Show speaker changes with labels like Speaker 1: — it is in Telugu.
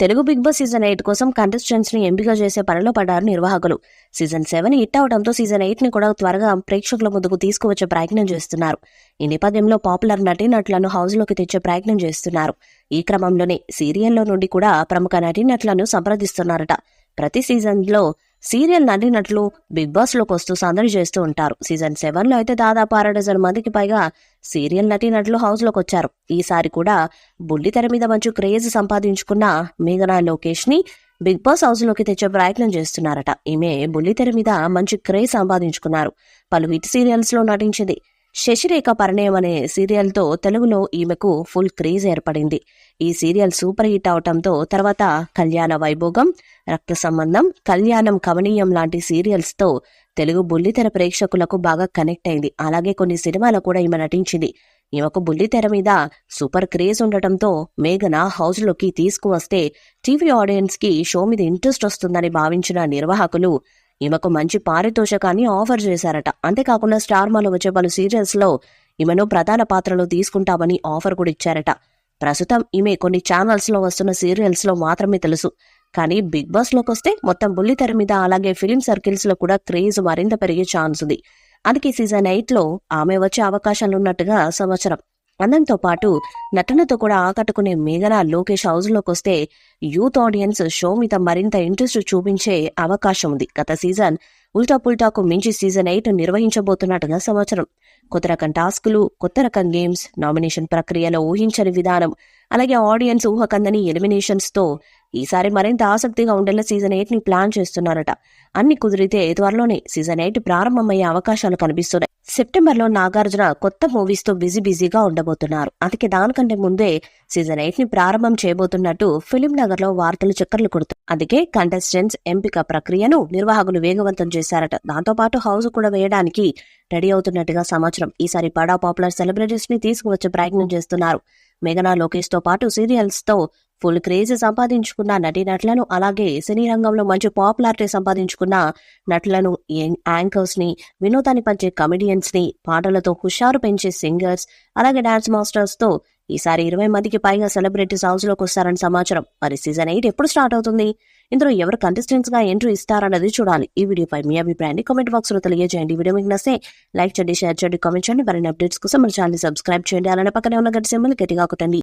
Speaker 1: తెలుగు బిగ్ బాస్ సీజన్ 8 కోసం కంటెస్టెంట్స్ ని ఎంపిక చేసే పనిలో పడ్డారు నిర్వాహకులు. సీజన్ 7 హిట్ అవడంతో సీజన్ 8 ని కూడా త్వరగా ప్రేక్షకుల ముందుకు తీసుకువచ్చే ప్రయత్నం చేస్తున్నారు. ఈ నేపథ్యంలో పాపులర్ నటీనటులను హౌస్ లోకి తెచ్చే ప్రయత్నం చేస్తున్నారు. ఈ క్రమంలోనే సీరియల్లో నుండి కూడా ప్రముఖ నటీనటులను సంప్రదిస్తున్నారట. ప్రతి సీజన్ లో సీరియల్ నటీనటులు బిగ్ బాస్ లోకి వస్తూ సందడి చేస్తూ ఉంటారు. సీజన్ 7 లో అయితే దాదాపు 6 డజన్ మందికి పైగా సీరియల్ నటీనటులు హౌస్ లోకి వచ్చారు. ఈసారి కూడా బుల్లితెర మీద మంచి క్రేజ్ సంపాదించుకున్న మేఘనా లోకేష్ ని బిగ్ బాస్ హౌస్ లోకి తెచ్చే ప్రయత్నం చేస్తున్నారట. ఈమె బుల్లితెర మీద మంచి క్రేజ్ సంపాదించుకున్నారు. పలు హిట్ సీరియల్స్ లో నటించింది. శశిరేఖ పరిణయం అనే సీరియల్ తో తెలుగులో ఈమెకు ఫుల్ క్రేజ్ ఏర్పడింది. ఈ సీరియల్ సూపర్ హిట్ అవటంతో తర్వాత కళ్యాణ వైభోగం, రక్త సంబంధం, కళ్యాణం కమనీయం లాంటి సీరియల్స్ తో తెలుగు బుల్లితెర ప్రేక్షకులకు బాగా కనెక్ట్ అయింది. అలాగే కొన్ని సినిమాలు కూడా ఈమె నటించింది. ఈమెకు బుల్లితెర మీద సూపర్ క్రేజ్ ఉండటంతో మేఘన హౌస్ లోకి తీసుకువస్తే టీవీ ఆడియన్స్ కి షో మీద ఇంట్రెస్ట్ వస్తుందని భావించిన నిర్వాహకులు ఈమెకు మంచి పారితోషకాన్ని ఆఫర్ చేశారట. అంతేకాకుండా స్టార్ మాలో వచ్చే పలు సీరియల్స్ లో ఈమెను ప్రధాన పాత్రలో తీసుకుంటామని ఆఫర్ కూడా ఇచ్చారట. ప్రస్తుతం ఈమె కొన్ని ఛానల్స్ లో వస్తున్న సీరియల్స్ లో మాత్రమే తెలుసు. కానీ బిగ్ బాస్ లోకి వస్తే మొత్తం బుల్లితెర మీద అలాగే ఫిలిం సర్కిల్స్ లో కూడా క్రేజ్ మరింత పెరిగే ఛాన్స్ ఉంది. అందుకే సీజన్ 8 లో ఆమె వచ్చే అవకాశాలున్నట్టుగా సమాచారం. అందంతో పాటు నటనతో కూడా ఆకట్టుకునే మేఘనా లోకేష్ హౌస్ లోకి వస్తే యూత్ ఆడియన్స్ షో మీద మరింత ఇంట్రెస్ట్ చూపించే అవకాశం ఉంది. గత సీజన్ ఉల్టా పుల్టాకు మించి సీజన్ 8 నిర్వహించబోతున్నట్టుగా సమాచారం. కొత్త రకం టాస్కులు, కొత్త రకం గేమ్స్, నామినేషన్ ప్రక్రియలో ఊహించని విధానం, అలాగే ఆడియన్స్ ఊహకందని ఎలిమినేషన్స్ తో ఈసారి మరింత ఆసక్తిగా ఉండేలా సీజన్ 8 ని ప్లాన్ చేస్తున్నారట. అన్ని కుదిరితే త్వరలోనే సీజన్ 8 ప్రారంభమయ్యే అవకాశాలు కనిపిస్తున్నాయి. సెప్టెంబర్ లో నాగార్జున కొత్త మూవీస్ తో బిజీగా ఉండబోతున్నారు. అందుకే దానికంటే ముందే సీజన్ 8 ని ప్రారంభం చేయబోతున్నట్టు ఫిలిం నగర్ లో వార్తలు చక్కర్లు కొడుతాయి. అందుకే కంటెస్టెంట్స్ ఎంపిక ప్రక్రియను నిర్వాహకులు వేగవంతం చేశారట. దాంతో పాటు హౌస్ కూడా వేయడానికి రెడీ అవుతున్నట్టుగా సమాచారం. ఈసారి బడా పాపులర్ సెలబ్రిటీస్ ని తీసుకువచ్చే ప్రయత్నం చేస్తున్నారు. మేఘనా లోకేష్ తో పాటు సీరియల్స్ తో ఫుల్ క్రేజ్ సంపాదించుకున్న నటీనటులను, అలాగే సినీ రంగంలో మంచి పాపులారిటీ సంపాదించుకున్న నటులను, యాంకర్స్ ని, వినోదాన్ని పంచే కమెడియన్స్ ని, పాటలతో హుషారు పెంచే సింగర్స్, అలాగే డాన్స్ మాస్టర్స్ తో ఈసారి 20 మందికి పైగా సెలబ్రిటీస్ హౌస్ లోకి వస్తారని సమాచారం. మరి సీజన్ 8 ఎప్పుడు స్టార్ట్ అవుతుంది? ఇందులో ఎవరు కంటెస్టెంట్స్ గా ఎంట్రీ ఇస్తారన్నది చూడాలి. ఈ వీడియోపై మీ అభిప్రాయాన్ని కామెంట్ బాక్స్ లో తెలియజేయండి. వీడియో మీకు నచ్చితే లైక్ చేయండి, షేర్ చేయండి, కామెంట్ చేయండి. మరిన్ని అప్డేట్స్ కోసం మన ఛానల్ సబ్స్క్రైబ్ చేయండి. అలానే పక్కనే ఉన్న గంట సింబల్ గట్టిగా కొట్టండి.